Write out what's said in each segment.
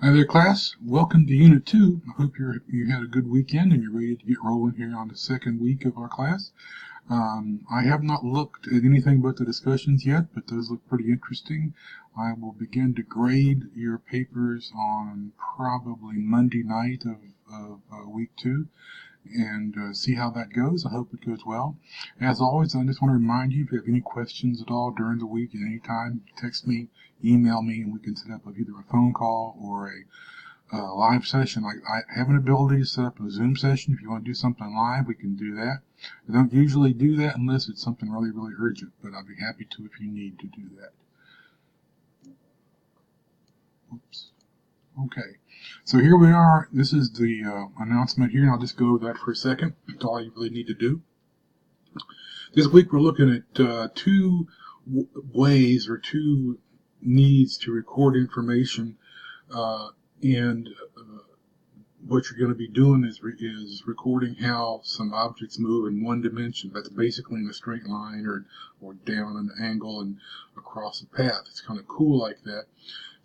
Hi there, class. Welcome to Unit 2. I hope you had a good weekend and you're ready to get rolling here on the second week of our class. I have not looked at anything but the discussions yet, but those look pretty interesting. I will begin to grade your papers on probably Monday night of week 2 and see how that goes. I hope it goes well. As always, I just want to remind you, if you have any questions at all during the week at any time, text me, email me, and we can set up either a phone call or a live session. Like, I have an ability to set up a Zoom session. If you want to do something live, we can do that. I don't usually do that unless it's something really, really urgent, but I'd be happy to if you need to do that. Oops. Okay, so here we are. This is the announcement here, and I'll just go over that for a second. That's all you really need to do. This week we're looking at two ways or two needs to record information, and what you're going to be doing is recording how some objects move in one dimension. That's basically in a straight line or down an angle and across a path. It's kind of cool like that.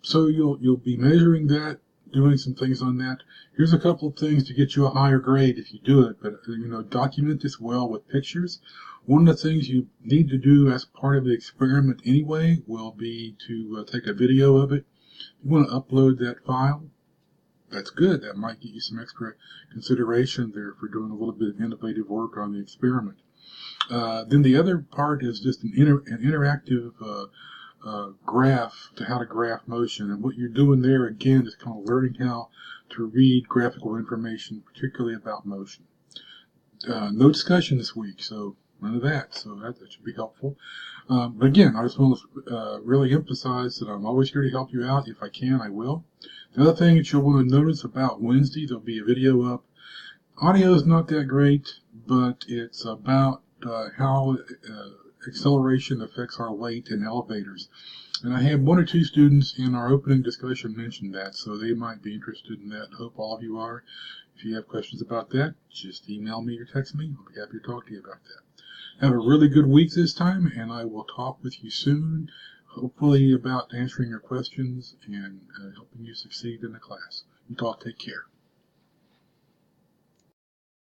So you'll be measuring that, doing some things on that. Here's a couple of things to get you a higher grade if you do it, but document this well with pictures. One of the things you need to do as part of the experiment anyway will be to take a video of it. You want to upload that file. That's good. That might get you some extra consideration there for doing a little bit of innovative work on the experiment. Then the other part is just an interactive graph to how to graph motion. And what you're doing there, again, is kind of learning how to read graphical information, particularly about motion. No discussion this week, so none of that. So that should be helpful. But again, I just want to really emphasize that I'm always here to help you out. If I can, I will. The other thing that you'll want to notice about Wednesday, there'll be a video up. Audio is not that great, but it's about how acceleration affects our weight in elevators. And I had one or two students in our opening discussion mention that, so they might be interested in that. I hope all of you are. If you have questions about that, just email me or text me. I'll be happy to talk to you about that. Have a really good week this time, and I will talk with you soon, hopefully about answering your questions and helping you succeed in the class. You all take care.